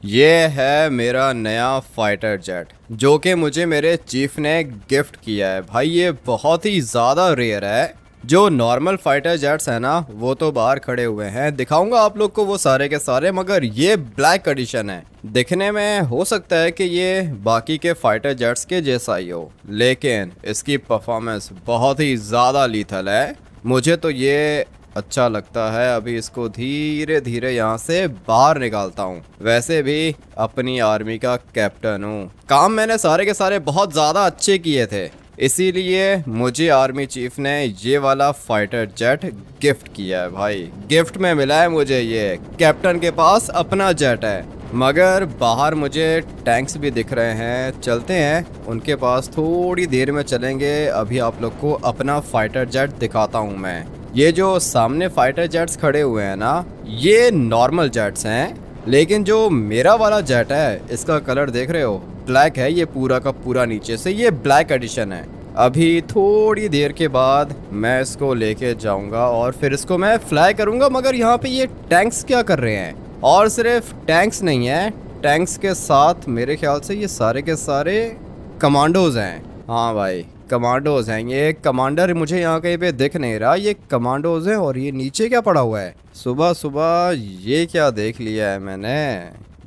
ये है मेरा नया फाइटर जेट जो कि मुझे मेरे चीफ ने गिफ्ट किया है। भाई ये बहुत ही ज़्यादा रेयर है। जो नॉर्मल फाइटर जेट्स हैं ना वो तो बाहर खड़े हुए हैं, दिखाऊंगा आप लोग को वो सारे के सारे, मगर ये ब्लैक एडिशन है। दिखने में हो सकता है कि ये बाकी के फाइटर जेट्स के जैसा ही हो, लेकिन इसकी परफॉर्मेंस बहुत ही ज़्यादा लीथल है। मुझे तो ये अच्छा लगता है। अभी इसको धीरे धीरे यहाँ से बाहर निकालता हूँ। वैसे भी अपनी आर्मी का कैप्टन हूँ, काम मैंने सारे के सारे बहुत ज़्यादा अच्छे किए थे, इसीलिए मुझे आर्मी चीफ ने ये वाला फाइटर जेट गिफ्ट किया है। भाई गिफ्ट में मिला है मुझे, ये कैप्टन के पास अपना जेट है। मगर बाहर मुझे टैंक्स भी दिख रहे हैं, चलते हैं उनके पास, थोड़ी देर में चलेंगे। अभी आप लोग को अपना फाइटर जेट दिखाता हूँ मैं। ये जो सामने फाइटर जेट्स खड़े हुए हैं ना, ये नॉर्मल जेट्स हैं, लेकिन जो मेरा वाला जेट है इसका कलर देख रहे हो, ब्लैक है। ये पूरा का पूरा नीचे से ये ब्लैक एडिशन है। अभी थोड़ी देर के बाद मैं इसको लेके जाऊंगा और फिर इसको मैं फ्लाई करूंगा। मगर यहाँ पे ये टैंक्स क्या कर रहे हैं? और सिर्फ टैंक्स नहीं है, टैंक्स के साथ मेरे ख्याल से ये सारे के सारे कमांडोज हैं। हाँ भाई कमांडोज हैं। ये कमांडर मुझे यहाँ कहीं पे दिख नहीं रहा, ये कमांडोज हैं। और ये नीचे क्या पड़ा हुआ है? सुबह सुबह ये क्या देख लिया है मैंने?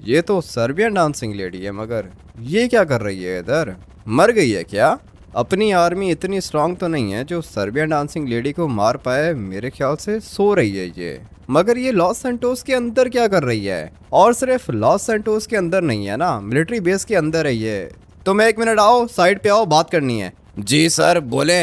ये तो सर्बियन डांसिंग लेडी है, मगर ये क्या कर रही है इधर? मर गई है क्या? अपनी आर्मी इतनी स्ट्रांग तो नहीं है जो सर्बियन डांसिंग लेडी को मार पाए। मेरे ख्याल से सो रही है ये। मगर ये लॉस सैंटोस के अंदर क्या कर रही है? और सिर्फ लॉस सैंटोस के अंदर नहीं है ना, मिलिट्री बेस के अंदर है ये। तुम एक मिनट आओ, साइड पे आओ, बात करनी है। जी सर बोले,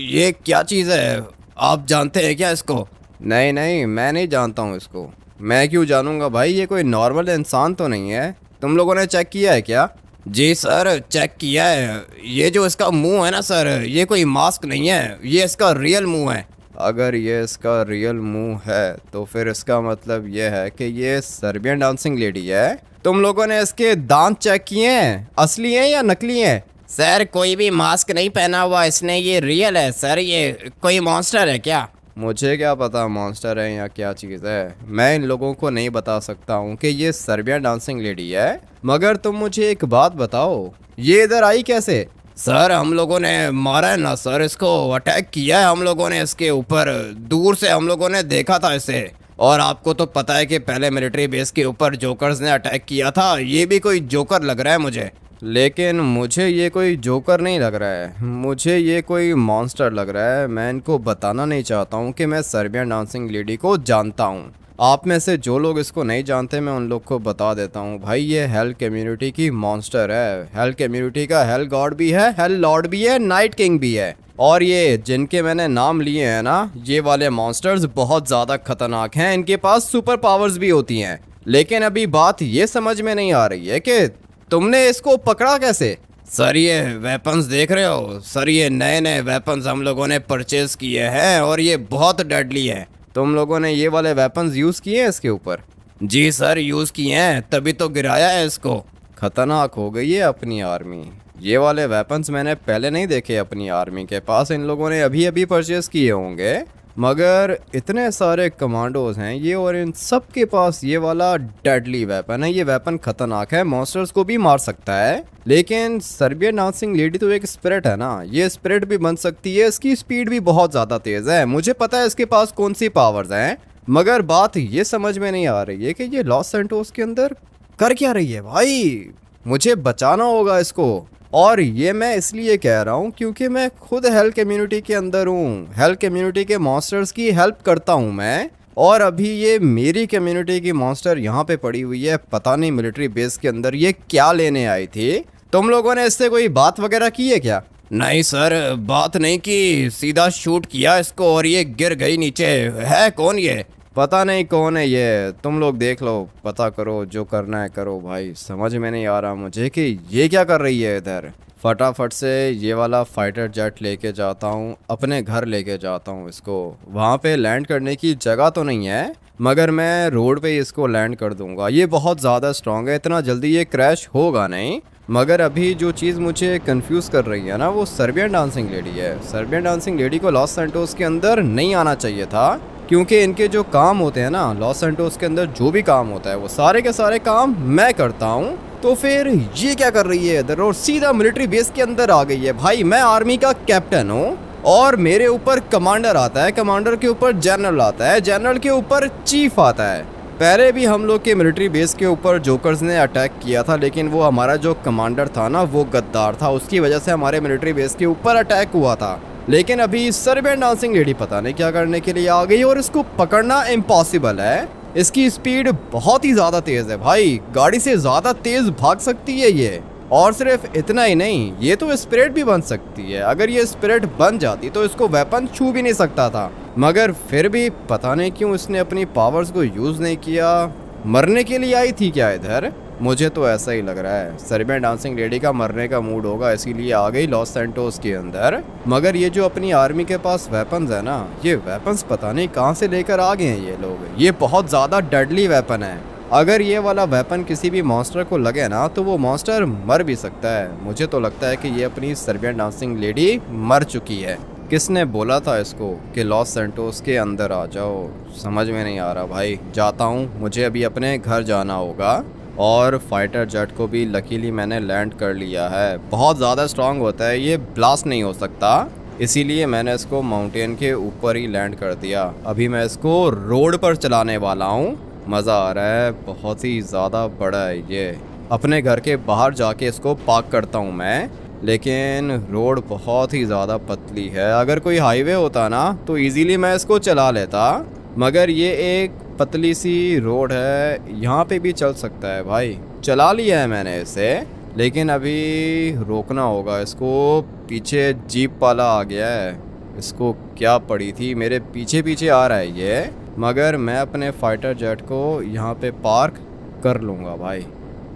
ये क्या चीज़ है? आप जानते हैं क्या इसको? नहीं नहीं, मैं नहीं जानता हूँ इसको। मैं क्यों जानूंगा भाई, ये कोई नॉर्मल इंसान तो नहीं है। तुम लोगों ने चेक किया है क्या? जी सर चेक किया है। ये जो इसका मुंह है ना सर, ये कोई मास्क नहीं है, ये इसका रियल मुंह है। अगर ये इसका रियल मुंह है तो फिर इसका मतलब ये है कि ये सर्बियन डांसिंग लेडी है। तुम लोगों ने इसके दांत चेक किए हैं, असली हैं या नकली हैं? सर कोई भी मास्क नहीं पहना हुआ इसने, ये रियल है सर। ये कोई मॉन्स्टर है क्या? मुझे क्या पता मॉन्स्टर है या क्या चीज़ है। मैं इन लोगों को नहीं बता सकता हूँ कि ये सर्बियन डांसिंग लेडी है। मगर तुम मुझे एक बात बताओ, ये इधर आई कैसे? सर हम लोगों ने मारा है ना सर, इसको अटैक किया है हम लोगों ने इसके ऊपर। दूर से हम लोगों ने देखा था इसे। और आपको तो पता है कि पहले मिलिट्री बेस के ऊपर जोकर्स ने अटैक किया था। ये भी कोई जोकर लग रहा है मुझे। लेकिन मुझे ये कोई जोकर नहीं लग रहा है, मुझे ये कोई मॉन्स्टर लग रहा है। मैं इनको बताना नहीं चाहता हूँ कि मैं सर्बियन डांसिंग लेडी को जानता हूँ। आप में से जो लोग इसको नहीं जानते मैं उन लोग को बता देता हूँ। भाई ये हेल कम्युनिटी की मॉन्स्टर है। हेल कम्युनिटी का हेल गॉड भी है, हेल लॉर्ड भी है, नाइट किंग भी है। और ये जिनके मैंने नाम लिए हैं ना, ये वाले मॉन्स्टर्स बहुत ज़्यादा खतरनाक हैं। इनके पास सुपर पावर्स भी होती हैं। लेकिन अभी बात ये समझ में नहीं आ रही है कि तुमने इसको पकड़ा कैसे? सर ये वेपन्स देख रहे हो सर, ये नए नए वेपन्स हम लोगों ने परचेज किए हैं और ये बहुत डेडली है। तुम लोगों ने ये वाले वेपन्स यूज़ किए हैं इसके ऊपर? जी सर यूज़ किए हैं, तभी तो गिराया है इसको। खतरनाक हो गई है अपनी आर्मी। ये वाले वेपन्स मैंने पहले नहीं देखे अपनी आर्मी के पास, इन लोगों ने अभी अभी परचेज किए होंगे। मगर इतने सारे कमांडोज हैं ये, और इन सब के पास ये वाला डेडली वेपन है। ये वेपन खतरनाक है, मॉन्स्टर्स को भी मार सकता है। लेकिन सर्बियन डांसिंग लेडी तो एक स्पिरिट है ना, ये स्पिरिट भी बन सकती है। इसकी स्पीड भी बहुत ज़्यादा तेज़ है। मुझे पता है इसके पास कौन सी पावर्स हैं, मगर बात ये समझ में नहीं आ रही है कि ये लॉस सैंटोस के अंदर कर क्या रही है। भाई मुझे बचाना होगा इसको। और ये मैं इसलिए कह रहा हूँ क्योंकि मैं खुद हेल कम्युनिटी के अंदर हूँ। हेल कम्युनिटी के मॉन्स्टर्स की हेल्प करता हूँ मैं। और अभी ये मेरी कम्युनिटी की मॉन्स्टर यहाँ पे पड़ी हुई है, पता नहीं मिलिट्री बेस के अंदर ये क्या लेने आई थी। तुम लोगों ने इससे कोई बात वगैरह की है क्या? नहीं सर बात नहीं की, सीधा शूट किया इसको और ये गिर गई नीचे। है कौन ये? पता नहीं कौन है ये, तुम लोग देख लो, पता करो, जो करना है करो। भाई समझ में नहीं आ रहा मुझे कि ये क्या कर रही है इधर। फटाफट से ये वाला फाइटर जेट लेके जाता हूँ, अपने घर लेके जाता हूँ इसको। वहाँ पे लैंड करने की जगह तो नहीं है, मगर मैं रोड पे इसको लैंड कर दूंगा। ये बहुत ज़्यादा स्ट्रॉन्ग है, इतना जल्दी ये क्रैश होगा नहीं। मगर अभी जो चीज़ मुझे कंफ्यूज कर रही है ना, वो सर्बियन डांसिंग लेडी है। सर्बियन डांसिंग लेडी को लॉस सैंटोस के अंदर नहीं आना चाहिए था, क्योंकि इनके जो काम होते हैं ना लॉस सैंटोस के अंदर, जो भी काम होता है वो सारे के सारे काम मैं करता हूँ। तो फिर ये क्या कर रही है इधर और सीधा मिलिट्री बेस के अंदर आ गई है। भाई मैं आर्मी का कैप्टन हूँ और मेरे ऊपर कमांडर आता है, कमांडर के ऊपर जनरल आता है, जनरल के ऊपर चीफ आता है। पहले भी हम लोग के मिलिट्री बेस के ऊपर जोकर्स ने अटैक किया था, लेकिन वो हमारा जो कमांडर था ना वो गद्दार था, उसकी वजह से हमारे मिलिट्री बेस के ऊपर अटैक हुआ था। लेकिन अभी सर्बियन डांसिंग लेडी पता नहीं क्या करने के लिए आ गई और इसको पकड़ना इम्पॉसिबल है। इसकी स्पीड बहुत ही ज़्यादा तेज़ है भाई, गाड़ी से ज़्यादा तेज़ भाग सकती है ये। और सिर्फ इतना ही नहीं, ये तो स्पिरिट भी बन सकती है। अगर ये स्पिरिट बन जाती तो इसको वेपन छू भी नहीं सकता था, मगर फिर भी पता नहीं क्यों इसने अपनी पावर्स को यूज़ नहीं किया। मरने के लिए आई थी क्या इधर? मुझे तो ऐसा ही लग रहा है। सर्बियन डांसिंग लेडी का मरने का मूड होगा, इसीलिए आ गई लॉस सैंटोस के अंदर। मगर ये जो अपनी आर्मी के पास वेपन्स है ना, ये वेपन्स पता नहीं कहाँ से लेकर आ गए हैं ये लोग। ये बहुत ज़्यादा डेडली वेपन है। अगर ये वाला वेपन किसी भी मॉन्स्टर को लगे ना तो वो मॉन्स्टर मर भी सकता है। मुझे तो लगता है कि ये अपनी सर्बियन डांसिंग लेडी मर चुकी है। किसने बोला था इसको कि लॉस सैंटोस के अंदर आ जाओ? समझ में नहीं आ रहा भाई। जाता हूँ, मुझे अभी अपने घर जाना होगा। और फाइटर जेट को भी लकीली मैंने लैंड कर लिया है। बहुत ज़्यादा स्ट्रांग होता है ये, ब्लास्ट नहीं हो सकता, इसीलिए मैंने इसको माउंटेन के ऊपर ही लैंड कर दिया। अभी मैं इसको रोड पर चलाने वाला हूँ। मज़ा आ रहा है, बहुत ही ज़्यादा बड़ा है ये। अपने घर के बाहर जाके इसको पार्क करता हूँ मैं, लेकिन रोड बहुत ही ज़्यादा पतली है। अगर कोई हाईवे होता ना तो इजीली मैं इसको चला लेता, मगर ये एक पतली सी रोड है, यहाँ पे भी चल सकता है भाई। चला लिया है मैंने इसे, लेकिन अभी रोकना होगा इसको। पीछे जीप वाला आ गया है, इसको क्या पड़ी थी, मेरे पीछे पीछे आ रहा है ये। मगर मैं अपने फाइटर जेट को यहाँ पे पार्क कर लूँगा भाई।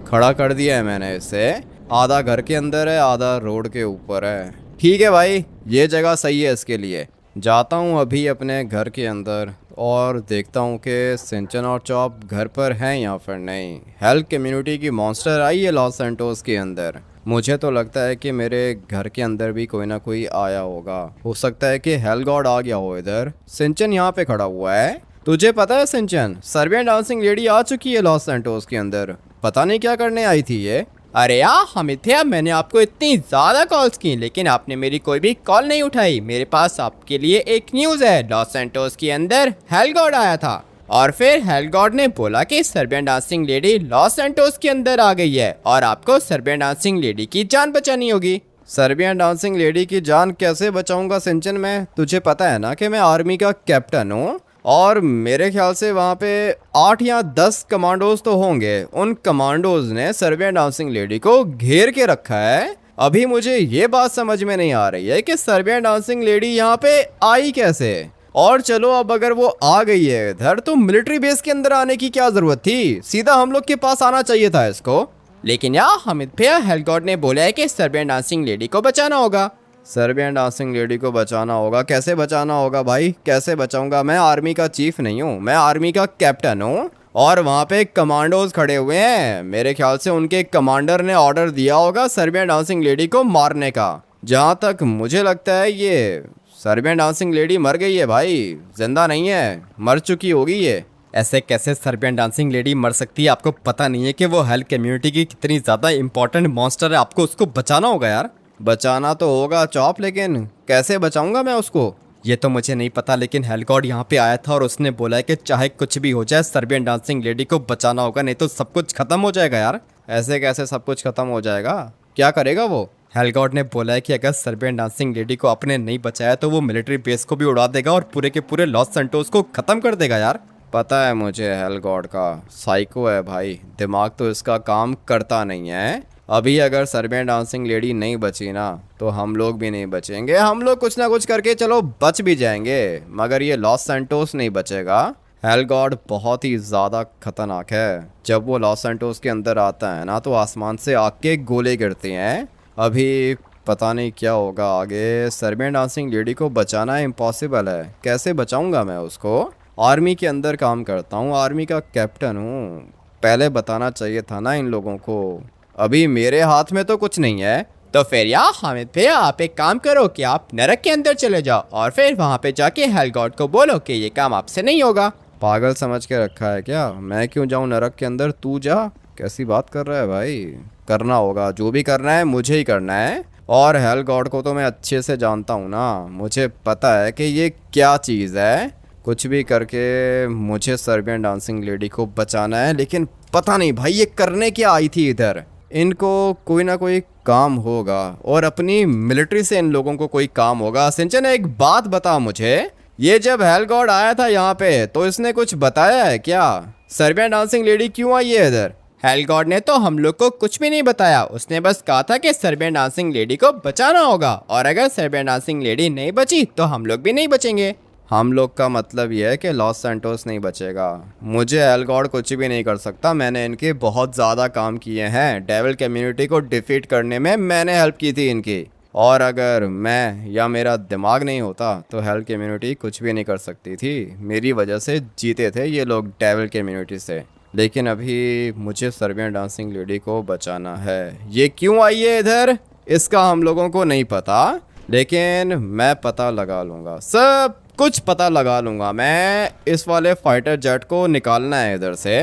खड़ा कर दिया है मैंने इसे। आधा घर के अंदर है, आधा रोड के ऊपर है। ठीक है भाई, ये जगह सही है इसके लिए। जाता हूँ अभी अपने घर के अंदर और देखता हूँ कि सिंचन और चॉप घर पर हैं या फिर नहीं। हेल्थ कम्युनिटी की मॉन्स्टर आई है लॉस सैंटोस के अंदर। मुझे तो लगता है कि मेरे घर के अंदर भी कोई ना कोई आया होगा। हो सकता है कि हेल गॉड आ गया हो इधर। सिंचन यहाँ पे खड़ा हुआ है। तुझे पता है सिंचन, सर्बियन डांसिंग लेडी आ चुकी है लॉस सैंटोस के अंदर। पता नहीं क्या करने आई थी ये। अरे यार अमित्या, मैंने आपको इतनी ज़्यादा कॉल्स की लेकिन आपने मेरी कोई भी कॉल नहीं उठाई। मेरे पास आपके लिए एक न्यूज़ है। लॉस सैंटोस के अंदर हेल गॉड आया था और फिर हेल गॉड ने बोला कि Serbian dancing lady Los Santos के अंदर आ गई है और आपको सर्बियन डांसिंग लेडी की जान बचानी होगी। सर्बियन डांसिंग लेडी की जान कैसे बचाऊंगा सिंचन मैं? तुझे पता है ना कि मैं आर्मी का कैप्टन हूँ और मेरे ख्याल से वहाँ पे 8 या 10 कमांडोज तो होंगे। उन कमांडोज ने सर्बियन डांसिंग लेडी को घेर के रखा है। अभी मुझे ये बात समझ में नहीं आ रही है कि सर्बियन डांसिंग लेडी यहाँ पे आई कैसे। और चलो, अब अगर वो आ गई है इधर तो मिलिट्री बेस के अंदर आने की क्या जरूरत थी? सीधा हम लोग के पास आना चाहिए था इसको। लेकिन यार हमिद भैया, हेल गॉड ने बोला है कि सर्बियन डांसिंग लेडी को बचाना होगा। सर्बियन डांसिंग लेडी को बचाना होगा? कैसे बचाना होगा भाई? कैसे बचाऊंगा? मैं आर्मी का चीफ नहीं हूँ, मैं आर्मी का कैप्टन हूँ। और वहाँ पे कमांडोज खड़े हुए हैं। मेरे ख्याल से उनके कमांडर ने ऑर्डर दिया होगा सर्बियन डांसिंग लेडी को मारने का। जहाँ तक मुझे लगता है ये सर्बियन डांसिंग लेडी मर गई है भाई, जिंदा नहीं है, मर चुकी होगी ये। ऐसे कैसे सर्बियन डांसिंग लेडी मर सकती है? आपको पता नहीं है कि वो हेल्थ कम्युनिटी की कितनी ज़्यादा इंपॉर्टेंट मॉन्स्टर है? आपको उसको बचाना होगा यार। बचाना तो होगा चॉप, लेकिन कैसे बचाऊंगा मैं उसको? ये तो मुझे नहीं पता, लेकिन हेल गॉड यहाँ पे आया था और उसने बोला है कि चाहे कुछ भी हो जाए सर्बियन डांसिंग लेडी को बचाना होगा, नहीं तो सब कुछ खत्म हो जाएगा यार। ऐसे कैसे सब कुछ खत्म हो जाएगा? क्या करेगा वो? हेल गॉड ने बोला है कि अगर सर्बियन डांसिंग लेडी को आपने नहीं बचाया तो वो मिलिट्री बेस को भी उड़ा देगा और पूरे के पूरे लॉस सैंटोस को खत्म कर देगा यार। पता है मुझे, हेल गॉड का साइको है भाई, दिमाग तो इसका काम करता नहीं है। अभी अगर सर्बियन डांसिंग लेडी नहीं बची ना तो हम लोग भी नहीं बचेंगे। हम लोग कुछ ना कुछ करके चलो बच भी जाएंगे, मगर ये लॉस सैंटोस नहीं बचेगा। हेल गॉड बहुत ही ज़्यादा खतरनाक है। जब वो लॉस सैंटोस के अंदर आता है ना तो आसमान से आग के गोले गिरते हैं। अभी पता नहीं क्या होगा आगे। सर्बियन डांसिंग लेडी को बचाना इम्पॉसिबल है। कैसे बचाऊंगा मैं उसको? आर्मी के अंदर काम करता हूँ, आर्मी का कैप्टन हूँ। पहले बताना चाहिए था ना इन लोगों को। अभी मेरे हाथ में तो कुछ नहीं है, तो फिर यार हामिद भैया आप एक काम करो कि आप नरक के अंदर चले जाओ और फिर वहाँ पे जाके हेल गॉड को बोलो कि ये काम आपसे नहीं होगा। पागल समझ के रखा है क्या? मैं क्यों जाऊं नरक के अंदर? तू जा। कैसी बात कर रहा है भाई? करना होगा, जो भी करना है मुझे ही करना है। और हेल गॉड को तो मैं अच्छे से जानता हूँ ना, मुझे पता है कि ये क्या चीज़ है। कुछ भी करके मुझे सर्बियन डांसिंग लेडी को बचाना है, लेकिन पता नहीं भाई ये करने क्या आई थी इधर। इनको कोई ना कोई काम होगा और अपनी मिलिट्री से इन लोगों को कोई काम होगा। सिंचन एक बात बता मुझे, ये जब हेल गॉड आया था यहाँ पे तो इसने कुछ बताया है क्या? सर्बियन डांसिंग लेडी क्यों आई है इधर? हेल गॉड ने तो हम लोग को कुछ भी नहीं बताया, उसने बस कहा था कि सर्बियन डांसिंग लेडी को बचाना होगा और अगर सर्बियन डांसिंग लेडी नहीं बची तो हम लोग भी नहीं बचेंगे। हम लोग का मतलब ये है कि लॉस सैंटोस नहीं बचेगा। मुझे हेल गॉड कुछ भी नहीं कर सकता, मैंने इनके बहुत ज़्यादा काम किए हैं। डेविल कम्युनिटी को डिफीट करने में मैंने हेल्प की थी इनकी, और अगर मैं या मेरा दिमाग नहीं होता तो हेल कम्युनिटी कुछ भी नहीं कर सकती थी। मेरी वजह से जीते थे ये लोग डेविल कम्युनिटी से। लेकिन अभी मुझे सर्बियन डांसिंग लेडी को बचाना है। ये क्यों आई है इधर इसका हम लोगों को नहीं पता, लेकिन मैं पता लगा लूँगा, सब कुछ पता लगा लूँगा मैं। इस वाले फाइटर जेट को निकालना है इधर से,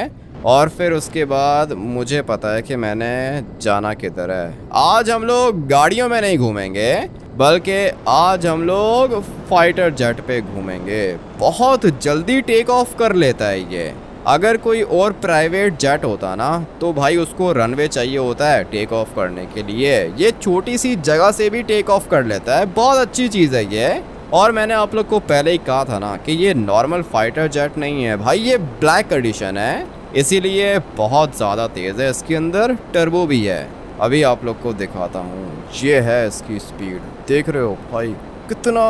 और फिर उसके बाद मुझे पता है कि मैंने जाना किधर है। आज हम लोग गाड़ियों में नहीं घूमेंगे, बल्कि आज हम लोग फाइटर जेट पे घूमेंगे। बहुत जल्दी टेक ऑफ कर लेता है ये। अगर कोई और प्राइवेट जेट होता ना तो भाई उसको रनवे चाहिए होता है टेक ऑफ करने के लिए। ये छोटी सी जगह से भी टेक ऑफ कर लेता है, बहुत अच्छी चीज़ है ये। और मैंने आप लोग को पहले ही कहा था ना कि ये नॉर्मल फाइटर जेट नहीं है भाई, ये ब्लैक एडिशन है, इसीलिए बहुत ज़्यादा तेज़ है। इसके अंदर टर्बो भी है। अभी आप लोग को दिखाता हूँ, ये है इसकी स्पीड, देख रहे हो भाई कितना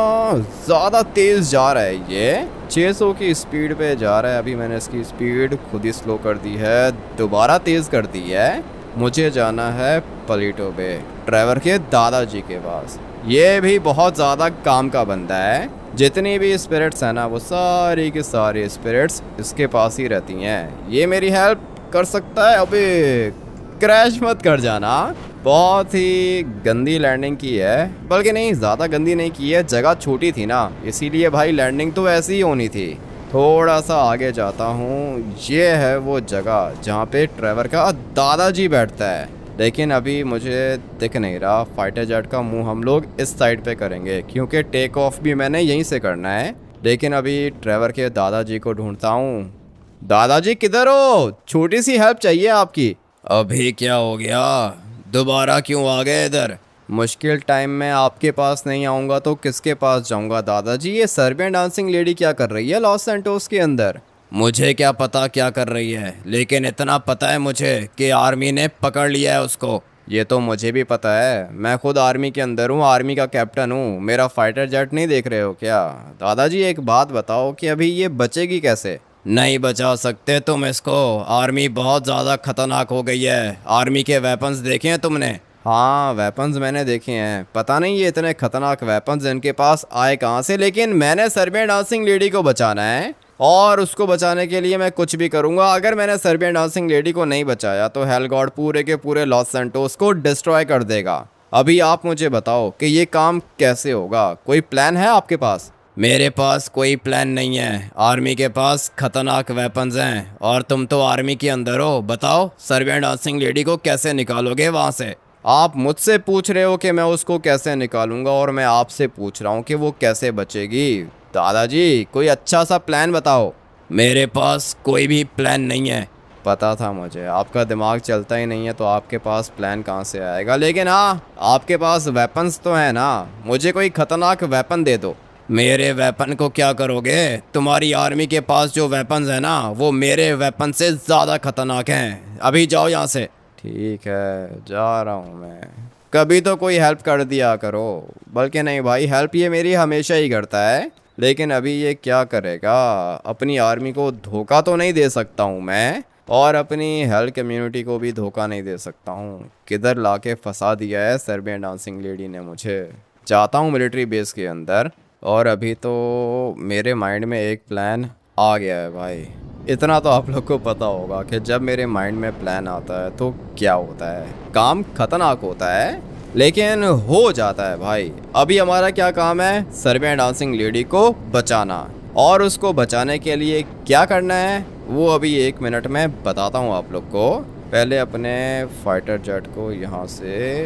ज़्यादा तेज़ जा रहा है ये। 600 की स्पीड पे जा रहा है। अभी मैंने इसकी स्पीड खुद ही स्लो कर दी है, दोबारा तेज़ कर दी है। मुझे जाना है पलीटो बे, ट्रेवर के दादाजी के पास। ये भी बहुत ज़्यादा काम का बंदा है। जितनी भी स्पिरिट्स हैं ना वो सारी की सारी स्पिरिट्स इसके पास ही रहती हैं। ये मेरी हेल्प कर सकता है। अबे क्रैश मत कर जाना। बहुत ही गंदी लैंडिंग की है, बल्कि नहीं ज़्यादा गंदी नहीं की है, जगह छोटी थी ना इसीलिए भाई लैंडिंग तो ऐसी ही होनी थी। थोड़ा सा आगे जाता हूँ, ये है वो जगह जहाँ पे ट्रेवर का दादाजी बैठता है। लेकिन अभी मुझे दिख नहीं रहा। फाइटर जेट का मुंह हम लोग इस साइड पे करेंगे क्योंकि टेक ऑफ भी मैंने यहीं से करना है। लेकिन अभी ट्रेवर के दादाजी को ढूंढता हूँ। दादाजी किधर हो? छोटी सी हेल्प चाहिए आपकी। अभी क्या हो गया? दोबारा क्यों आ गए इधर? मुश्किल टाइम में आपके पास नहीं आऊँगा तो किसके पास जाऊँगा दादाजी? ये सर्बियन डांसिंग लेडी क्या कर रही है लॉस सैंटोस के अंदर? मुझे क्या पता क्या कर रही है, लेकिन इतना पता है मुझे कि आर्मी ने पकड़ लिया है उसको। ये तो मुझे भी पता है, मैं खुद आर्मी के अंदर हूँ, आर्मी का कैप्टन हूँ। मेरा फाइटर जेट नहीं देख रहे हो क्या? दादाजी एक बात बताओ कि अभी ये बचेगी कैसे? नहीं बचा सकते तुम इसको, आर्मी बहुत ज़्यादा खतरनाक हो गई है। आर्मी के वेपन्स देखे हैं तुमने? हाँ वेपन्स मैंने देखे हैं। पता नहीं ये इतने खतरनाक वेपन्स इनके पास आए कहाँ से, लेकिन मैंने सर्बियन डांसिंग लेडी को बचाना है और उसको बचाने के लिए मैं कुछ भी करूँगा। अगर मैंने सर्बियन डांसिंग लेडी को नहीं बचाया तो हेल गॉड पूरे के पूरे लॉस सैंटोस को डिस्ट्रॉय कर देगा। अभी आप मुझे बताओ कि ये काम कैसे होगा? कोई प्लान है आपके पास? मेरे पास कोई प्लान नहीं है। आर्मी के पास खतरनाक वेपन्स हैं और तुम तो आर्मी के अंदर हो। बताओ सर्बियन डांसिंग लेडी को कैसे निकालोगे वहाँ से? आप मुझसे पूछ रहे हो कि मैं उसको कैसे निकालूंगा और मैं आपसे पूछ रहा हूँ कि वो कैसे बचेगी। दादाजी कोई अच्छा सा प्लान बताओ। मेरे पास कोई भी प्लान नहीं है। पता था मुझे, आपका दिमाग चलता ही नहीं है तो आपके पास प्लान कहाँ से आएगा। लेकिन हाँ आपके पास वेपन्स तो है ना, मुझे कोई खतरनाक वेपन दे दो। मेरे वेपन को क्या करोगे? तुम्हारी आर्मी के पास जो वेपन्स है ना वो मेरे वेपन से ज़्यादा खतरनाक हैं। अभी जाओ यहाँ से। ठीक है जा रहा हूँ मैं। कभी तो कोई हेल्प कर दिया करो। बल्कि नहीं भाई, हेल्प ये मेरी हमेशा ही करता है, लेकिन अभी ये क्या करेगा? अपनी आर्मी को धोखा तो नहीं दे सकता हूँ मैं, और अपनी हेल्प कम्युनिटी को भी धोखा नहीं दे सकता हूँ। किधर लाके फंसा दिया है सर्बियन डांसिंग लेडी ने मुझे। जाता हूँ मिलिट्री बेस के अंदर, और अभी तो मेरे माइंड में एक प्लान आ गया है भाई। इतना तो आप लोग को पता होगा कि जब मेरे माइंड में प्लान आता है तो क्या होता है, काम खतरनाक होता है। लेकिन हो जाता है भाई। अभी हमारा क्या काम है, सर्बियन डांसिंग लेडी को बचाना, और उसको बचाने के लिए क्या करना है वो अभी 1 मिनट में बताता हूँ आप लोग को। पहले अपने फाइटर जेट को यहाँ से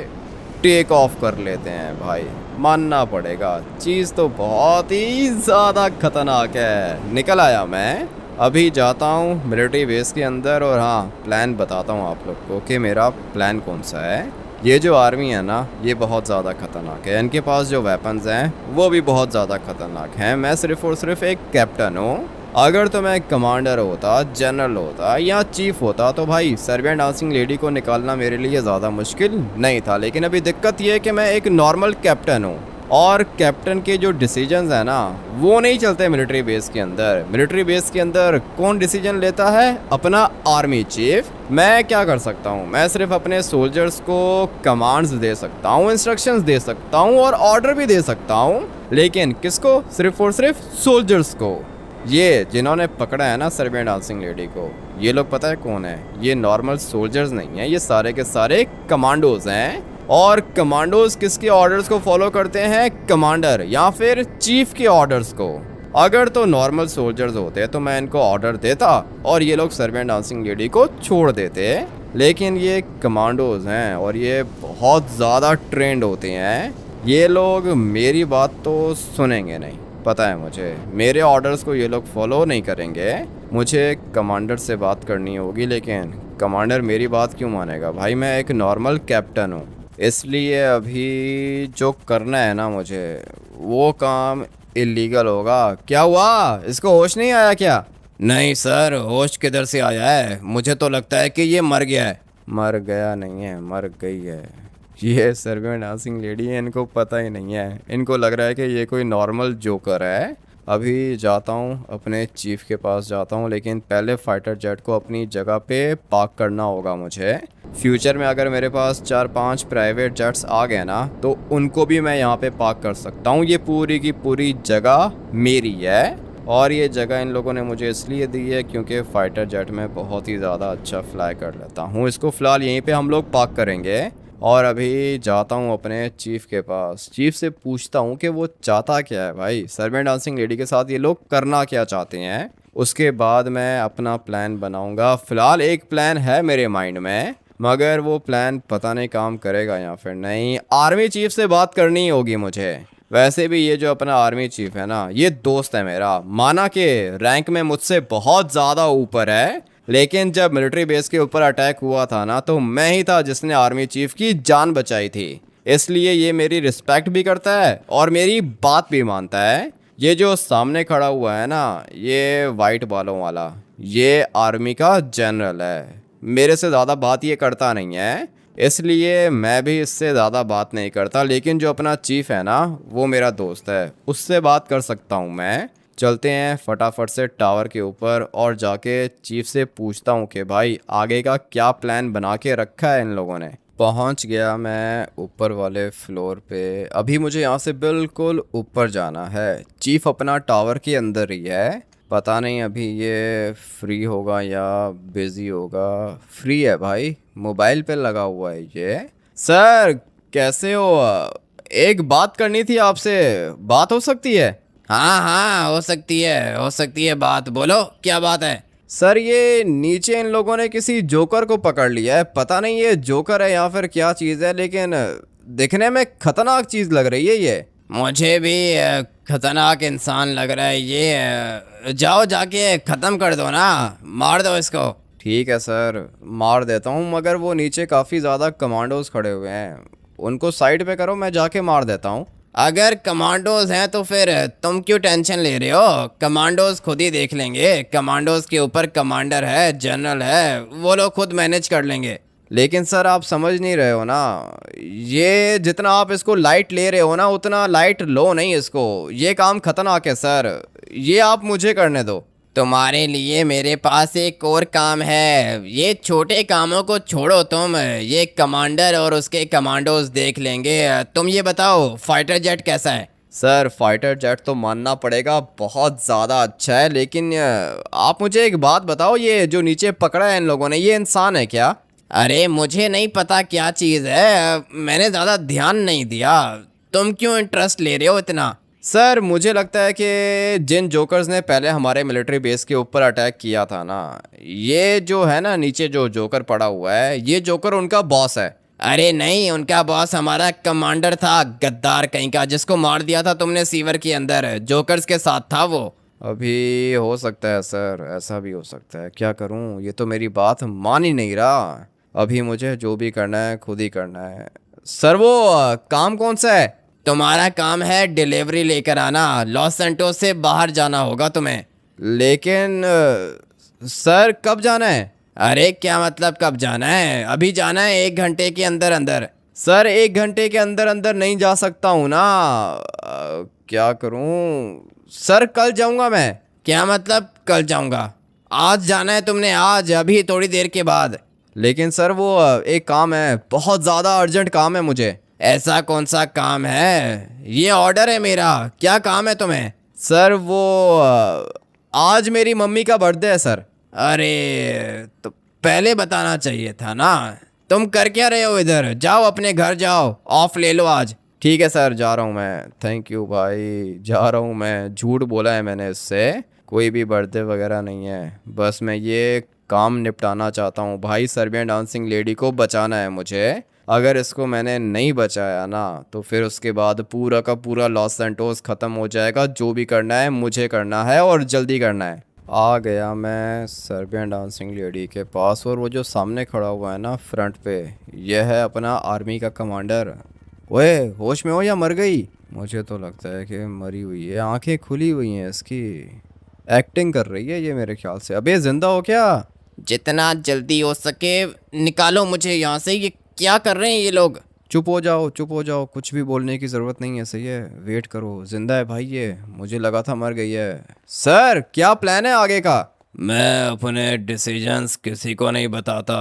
टेक ऑफ कर लेते हैं भाई। मानना पड़ेगा चीज़ तो बहुत ही ज़्यादा खतरनाक है। निकल आया मैं, अभी जाता हूँ मिलिट्री बेस के अंदर, और हाँ प्लान बताता हूँ आप लोग को कि मेरा प्लान कौन सा है। ये जो आर्मी है ना, ये बहुत ज़्यादा खतरनाक है। इनके पास जो वेपन्स हैं वो भी बहुत ज़्यादा खतरनाक हैं। मैं सिर्फ और सिर्फ एक कैप्टन हूँ। अगर तो मैं कमांडर होता, जनरल होता या चीफ होता तो भाई सर्बियन डांसिंग लेडी को निकालना मेरे लिए ज़्यादा मुश्किल नहीं था। लेकिन अभी दिक्कत ये है कि मैं एक नॉर्मल कैप्टन हूँ, और कैप्टन के जो डिसीजंस हैं ना वो नहीं चलते मिलिट्री बेस के अंदर। मिलिट्री बेस के अंदर कौन डिसीजन लेता है? अपना आर्मी चीफ। मैं क्या कर सकता हूँ, मैं सिर्फ अपने सोल्जर्स को कमांड्स दे सकता हूँ, इंस्ट्रक्शंस दे सकता हूँ और ऑर्डर भी दे सकता हूँ। लेकिन किसको? सिर्फ और सिर्फ सोल्जर्स को। ये जिन्होंने पकड़ा है ना सर्बियन डांसिंग लेडी को, ये लोग पता है कौन है? ये नॉर्मल सोल्जर्स नहीं है, ये सारे के सारे कमांडोज हैं। और कमांडोज किसके ऑर्डर्स को फॉलो करते हैं? कमांडर या फिर चीफ के ऑर्डर्स को। अगर तो नॉर्मल सोल्जर्स होते तो मैं इनको ऑर्डर देता और ये लोग सर्बियन डांसिंग लेडी को छोड़ देते। लेकिन ये कमांडोज हैं और ये बहुत ज़्यादा ट्रेंड होते हैं। ये लोग मेरी बात तो सुनेंगे नहीं, पता है मुझे। मेरे ऑर्डर्स को ये लोग फॉलो नहीं करेंगे। मुझे कमांडर से बात करनी होगी, लेकिन कमांडर मेरी बात क्यों मानेगा भाई? मैं एक नॉर्मल कैप्टन हूँ। इसलिए अभी जो करना है ना मुझे, वो काम इलीगल होगा। क्या हुआ? इसको होश नहीं आया क्या? नहीं सर, होश किधर से आया है? मुझे तो लगता है कि ये मर गया है। मर गया नहीं है, मर गई है। ये सर्बियन डांसिंग लेडी है, इनको पता ही नहीं है। इनको लग रहा है कि ये कोई नॉर्मल जोकर है। अभी जाता हूँ अपने चीफ के पास जाता हूँ, लेकिन पहले फाइटर जेट को अपनी जगह पे पार्क करना होगा मुझे। फ्यूचर में अगर मेरे पास 4-5 प्राइवेट जेट्स आ गए ना तो उनको भी मैं यहाँ पे पार्क कर सकता हूँ। ये पूरी की पूरी जगह मेरी है, और ये जगह इन लोगों ने मुझे इसलिए दी है क्योंकि फ़ाइटर जेट में बहुत ही ज़्यादा अच्छा फ्लाई कर लेता हूँ। इसको फ़िलहाल यहीं पे हम लोग पार्क करेंगे, और अभी जाता हूँ अपने चीफ के पास। चीफ से पूछता हूँ कि वो चाहता क्या है भाई, सर्बियन डांसिंग लेडी के साथ ये लोग करना क्या चाहते हैं। उसके बाद मैं अपना प्लान बनाऊँगा। फ़िलहाल एक प्लान है मेरे माइंड में, मगर वो प्लान पता नहीं काम करेगा या फिर नहीं। आर्मी चीफ से बात करनी होगी मुझे। वैसे भी ये जो अपना आर्मी चीफ है ना, ये दोस्त है मेरा। माना कि रैंक में मुझसे बहुत ज़्यादा ऊपर है, लेकिन जब मिलिट्री बेस के ऊपर अटैक हुआ था ना तो मैं ही था जिसने आर्मी चीफ की जान बचाई थी। इसलिए ये मेरी रिस्पेक्ट भी करता है और मेरी बात भी मानता है। ये जो सामने खड़ा हुआ है ना, ये वाइट बालों वाला, ये आर्मी का जनरल है। मेरे से ज़्यादा बात ये करता नहीं है, इसलिए मैं भी इससे ज़्यादा बात नहीं करता। लेकिन जो अपना चीफ है ना, वो मेरा दोस्त है, उससे बात कर सकता हूँ मैं। चलते हैं फटाफट से टावर के ऊपर और जाके चीफ से पूछता हूँ कि भाई आगे का क्या प्लान बना के रखा है इन लोगों ने। पहुँच गया मैं ऊपर वाले फ्लोर पे। अभी मुझे यहाँ से बिल्कुल ऊपर जाना है। चीफ अपना टावर के अंदर ही है। पता नहीं अभी ये फ्री होगा या बिजी होगा। फ्री है भाई, मोबाइल पे लगा हुआ है ये। सर कैसे हो? एक बात करनी थी आपसे, बात हो सकती है? हाँ हाँ, हो सकती है बात। बोलो क्या बात है? सर ये नीचे इन लोगों ने किसी जोकर को पकड़ लिया है। पता नहीं ये जोकर है या फिर क्या चीज़ है, लेकिन दिखने में खतरनाक चीज़ लग रही है ये। मुझे भी खतरनाक इंसान लग रहा है ये। जाओ जाके ख़त्म कर दो ना, मार दो इसको। ठीक है सर, मार देता हूँ, मगर वो नीचे काफ़ी ज़्यादा कमांडोज खड़े हुए हैं, उनको साइड पे करो, मैं जाके मार देता हूँ। अगर कमांडोज हैं तो फिर तुम क्यों टेंशन ले रहे हो? कमांडोज खुद ही देख लेंगे। कमांडोज के ऊपर कमांडर है, जनरल है, वो लोग खुद मैनेज कर लेंगे। लेकिन सर आप समझ नहीं रहे हो ना, ये जितना आप इसको लाइट ले रहे हो ना उतना लाइट लो नहीं इसको। ये काम खतरनाक है सर, ये आप मुझे करने दो। तुम्हारे लिए मेरे पास एक और काम है। ये छोटे कामों को छोड़ो तुम, ये कमांडर और उसके कमांडोज देख लेंगे। तुम ये बताओ फाइटर जेट कैसा है? सर फाइटर जेट तो मानना पड़ेगा बहुत ज़्यादा अच्छा है, लेकिन आप मुझे एक बात बताओ, ये जो नीचे पकड़ा है इन लोगों ने, ये इंसान है क्या? अरे मुझे नहीं पता क्या चीज़ है, मैंने ज़्यादा ध्यान नहीं दिया। तुम क्यों इंटरेस्ट ले रहे हो इतना? सर मुझे लगता है कि जिन जोकर्स ने पहले हमारे मिलिट्री बेस के ऊपर अटैक किया था ना, ये जो है ना नीचे जो जोकर पड़ा हुआ है, ये जोकर उनका बॉस है। अरे नहीं, उनका बॉस हमारा कमांडर था, गद्दार कहीं का, जिसको मार दिया था तुमने सीवर के अंदर। जोकर्स के साथ था वो। अभी हो सकता है सर, ऐसा भी हो सकता है। क्या करूं, ये तो मेरी बात मान ही नहीं रहा। अभी मुझे जो भी करना है खुद ही करना है। सर वो काम कौन सा है? तुम्हारा काम है डिलीवरी लेकर आना। लॉस सैंटोस से बाहर जाना होगा तुम्हें। लेकिन सर कब जाना है? अरे क्या मतलब कब जाना है? अभी जाना है, 1 घंटे के अंदर अंदर। सर 1 घंटे के अंदर अंदर नहीं जा सकता हूँ ना। क्या करूँ सर, कल जाऊँगा मैं। क्या मतलब कल जाऊंगा? आज जाना है तुमने, आज, अभी थोड़ी देर के बाद। लेकिन सर वो एक काम है, बहुत ज़्यादा अर्जेंट काम है मुझे। ऐसा कौन सा काम है? ये ऑर्डर है मेरा। क्या काम है तुम्हें? सर वो आज मेरी मम्मी का बर्थडे है सर। अरे तो पहले बताना चाहिए था ना। तुम कर क्या रहे हो इधर? जाओ अपने घर जाओ, ऑफ ले लो आज। ठीक है सर, जा रहा हूँ मैं। थैंक यू भाई, जा रहा हूँ मैं। झूठ बोला है मैंने इससे, कोई भी बर्थडे वगैरह नहीं है। बस मैं ये काम निपटाना चाहता हूँ भाई। सर्बियन डांसिंग लेडी को बचाना है मुझे। अगर इसको मैंने नहीं बचाया ना तो फिर उसके बाद पूरा का पूरा लॉस सैंटोस ख़त्म हो जाएगा। जो भी करना है मुझे करना है और जल्दी करना है। आ गया मैं सर्बियन डांसिंग लेडी के पास, और वो जो सामने खड़ा हुआ है ना फ्रंट पे, यह है अपना आर्मी का कमांडर। ओए होश में हो या मर गई? मुझे तो लगता है कि मरी हुई है, आंखें खुली हुई हैं इसकी। एक्टिंग कर रही है ये मेरे ख्याल से। अबे जिंदा हो क्या? जितना जल्दी हो सके निकालो मुझे यहाँ से। ये क्या कर रहे हैं ये लोग? चुप हो जाओ, चुप हो जाओ, कुछ भी बोलने की ज़रूरत नहीं है। सही है, वेट करो। जिंदा है भाई ये, मुझे लगा था मर गई है। सर क्या प्लान है आगे का? मैं अपने डिसीजंस किसी को नहीं बताता।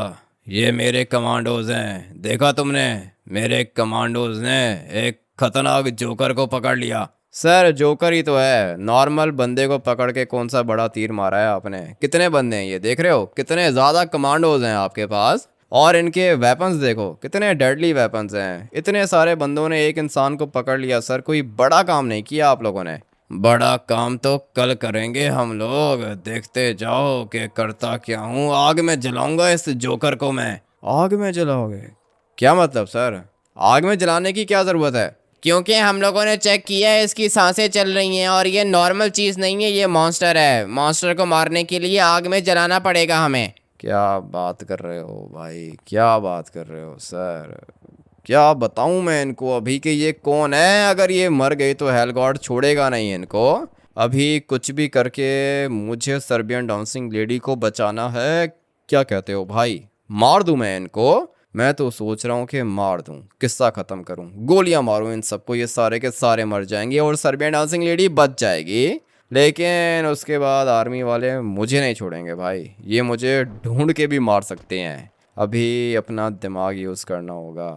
ये मेरे कमांडोज हैं। देखा तुमने, मेरे कमांडोज ने एक खतरनाक जोकर को पकड़ लिया। सर जोकर ही तो है, नॉर्मल बंदे को पकड़ के कौन सा बड़ा तीर मारा है आपने? कितने बंदे हैं ये, देख रहे हो? कितने ज़्यादा कमांडोज हैं आपके पास, और इनके वेपन्स देखो कितने डेडली वेपन्स हैं। इतने सारे बंदों ने एक इंसान को पकड़ लिया। सर कोई बड़ा काम नहीं किया आप लोगों ने। बड़ा काम तो कल करेंगे हम लोग, देखते जाओ कि करता क्या हूँ। आग में जलाऊंगा इस जोकर को मैं। आग में जलाओगे? क्या मतलब सर, आग में जलाने की क्या ज़रूरत है? क्योंकि हम लोगों ने चेक किया है, इसकी सांसें चल रही हैं और ये नॉर्मल चीज़ नहीं है, ये मॉन्स्टर है। मॉन्स्टर को मारने के लिए आग में जलाना पड़ेगा हमें। क्या बात कर रहे हो भाई, क्या बात कर रहे हो सर? क्या बताऊं मैं इनको अभी कि ये कौन है? अगर ये मर गई तो हेल गॉड छोड़ेगा नहीं इनको। अभी कुछ भी करके मुझे सर्बियन डांसिंग लेडी को बचाना है। क्या कहते हो भाई, मार दूं मैं इनको? मैं तो सोच रहा हूँ कि मार दूं, किस्सा ख़त्म करूं, गोलियां मारूं इन सबको, ये सारे के सारे मर जाएंगे और सर्बियन डांसिंग लेडी बच जाएगी। लेकिन उसके बाद आर्मी वाले मुझे नहीं छोड़ेंगे भाई, ये मुझे ढूंढ के भी मार सकते हैं। अभी अपना दिमाग यूज़ करना होगा।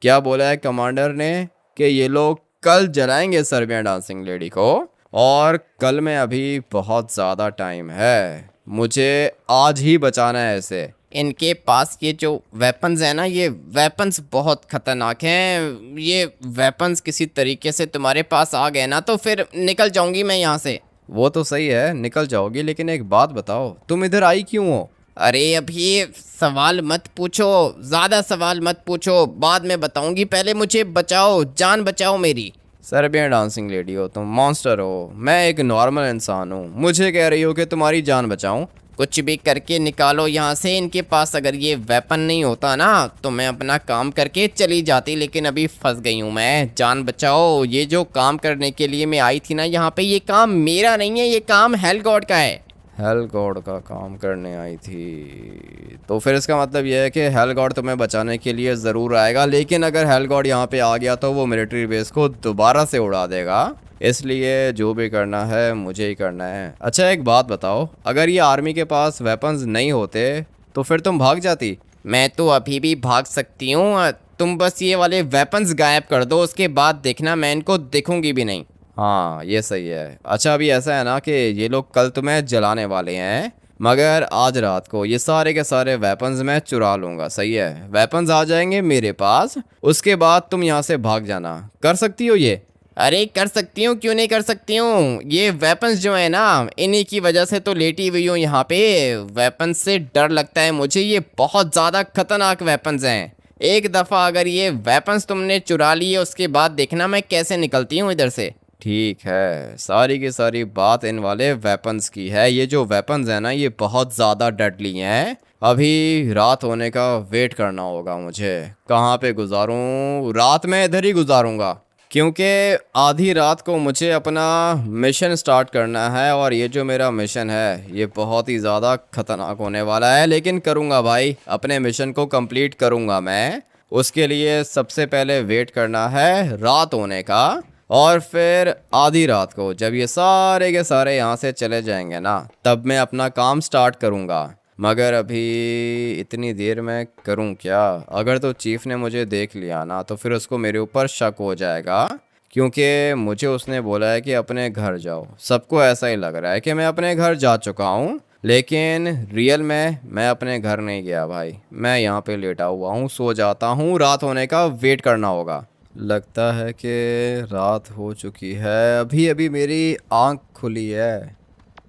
क्या बोला है कमांडर ने कि ये लोग कल जलाएंगे सर्बियन डांसिंग लेडी को, और कल में अभी बहुत ज़्यादा टाइम है, मुझे आज ही बचाना है इसे। इनके पास ये जो वेपन्स है ना, ये वेपन्स बहुत खतरनाक हैं। ये वेपन्स किसी तरीके से तुम्हारे पास आ गए ना तो फिर निकल जाऊंगी मैं यहाँ से। वो तो सही है, निकल जाओगी, लेकिन एक बात बताओ, तुम इधर आई क्यों हो? अरे अभी सवाल मत पूछो, ज़्यादा सवाल मत पूछो, बाद में बताऊंगी। पहले मुझे बचाओ, जान बचाओ मेरी। सर्बियन डांसिंग लेडी हो तुम, मॉन्स्टर हो, मैं एक नॉर्मल इंसान हूँ, मुझे कह रही हो कि तुम्हारी जान बचाऊं? कुछ भी करके निकालो यहाँ से इनके पास। अगर ये वेपन नहीं होता ना तो मैं अपना काम करके चली जाती, लेकिन अभी फंस गई हूँ मैं। जान बचाओ। ये जो काम करने के लिए मैं आई थी ना यहाँ पे, ये काम मेरा नहीं है, ये काम हेल गॉड का है। हेल गॉड का काम करने आई थी तो फिर इसका मतलब यह है कि हेल गॉड तुम्हें बचाने के लिए ज़रूर आएगा, लेकिन अगर हेल गॉड यहाँ पे आ गया तो वो मिलिट्री बेस को दोबारा से उड़ा देगा। इसलिए जो भी करना है मुझे ही करना है। अच्छा एक बात बताओ, अगर ये आर्मी के पास वेपन्स नहीं होते तो फिर तुम भाग जाती? मैं तो अभी भी भाग सकती हूँ, तुम बस ये वाले वेपन्स गायब कर दो, उसके बाद देखना मैं इनको दिखूंगी भी नहीं। हाँ ये सही है। अच्छा अभी ऐसा है ना कि ये लोग कल तुम्हें जलाने वाले हैं, मगर आज रात को ये सारे के सारे वेपन्स मैं चुरा लूंगा, सही है? वेपन्स आ जाएंगे मेरे पास, उसके बाद तुम यहाँ से भाग जाना। कर सकती हो ये? अरे कर सकती हूँ, क्यों नहीं कर सकती हूँ। ये वेपन्स जो है ना, इन्हीं की वजह से तो लेटी हुई हूँ यहाँ पे। वेपन्स से डर लगता है मुझे, ये बहुत ज़्यादा खतरनाक वेपन्स हैं। एक दफ़ा अगर ये वेपन्स तुमने चुरा लिए, उसके बाद देखना मैं कैसे निकलती हूँ इधर से। ठीक है, सारी की सारी बात इन वाले वेपन्स की है। ये जो वेपन्स है ना, ये बहुत ज़्यादा डेडली हैं। अभी रात होने का वेट करना होगा मुझे। कहाँ पे गुजारूं रात? में इधर ही गुजारूंगा, क्योंकि आधी रात को मुझे अपना मिशन स्टार्ट करना है। और ये जो मेरा मिशन है ये बहुत ही ज़्यादा खतरनाक होने वाला है, लेकिन करूँगा भाई, अपने मिशन को कंप्लीट करूँगा मैं। उसके लिए सबसे पहले वेट करना है रात होने का, और फिर आधी रात को जब ये सारे के सारे यहाँ से चले जाएंगे ना, तब मैं अपना काम स्टार्ट करूँगा। मगर अभी इतनी देर में करूँ क्या? अगर तो चीफ ने मुझे देख लिया ना, तो फिर उसको मेरे ऊपर शक हो जाएगा, क्योंकि मुझे उसने बोला है कि अपने घर जाओ। सबको ऐसा ही लग रहा है कि मैं अपने घर जा चुका हूँ, लेकिन रियल में मैं अपने घर नहीं गया भाई। मैं यहाँ पे लेटा हुआ हूँ, सो जाता हूँ। रात होने का वेट करना होगा। लगता है कि रात हो चुकी है। अभी अभी मेरी आंख खुली है।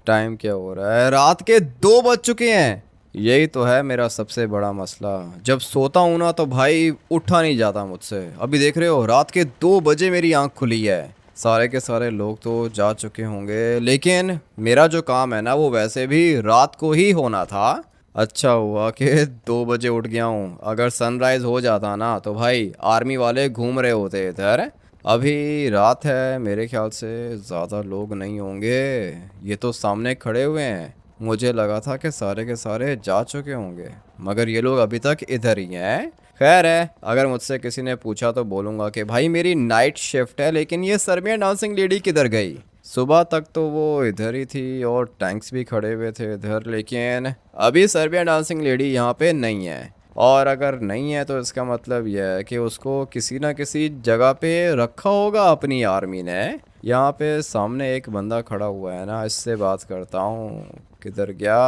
टाइम क्या हो रहा है? रात के 2 बज चुके हैं। यही तो है मेरा सबसे बड़ा मसला। जब सोता हूँ ना तो भाई उठा नहीं जाता मुझसे। अभी देख रहे हो, रात के 2 बजे मेरी आंख खुली है। सारे के सारे लोग तो जा चुके होंगे, लेकिन मेरा जो काम है ना, वो वैसे भी रात को ही होना था। अच्छा हुआ कि 2 बजे उठ गया हूँ। अगर सनराइज हो जाता ना, तो भाई आर्मी वाले घूम रहे होते इधर। अभी रात है, मेरे ख्याल से ज़्यादा लोग नहीं होंगे। ये तो सामने खड़े हुए हैं। मुझे लगा था कि सारे के सारे जा चुके होंगे, मगर ये लोग अभी तक इधर ही हैं। खैर है, अगर मुझसे किसी ने पूछा तो बोलूँगा कि भाई मेरी नाइट शिफ्ट है, लेकिन ये सर्बियन डांसिंग लेडी किधर गई? सुबह तक तो वो इधर ही थी और टैंक्स भी खड़े हुए थे इधर, लेकिन अभी सर्बियन डांसिंग लेडी यहाँ पे नहीं है। और अगर नहीं है तो इसका मतलब यह है कि उसको किसी ना किसी जगह पे रखा होगा अपनी आर्मी ने। यहाँ पे सामने एक बंदा खड़ा हुआ है ना, इससे बात करता हूँ। किधर गया?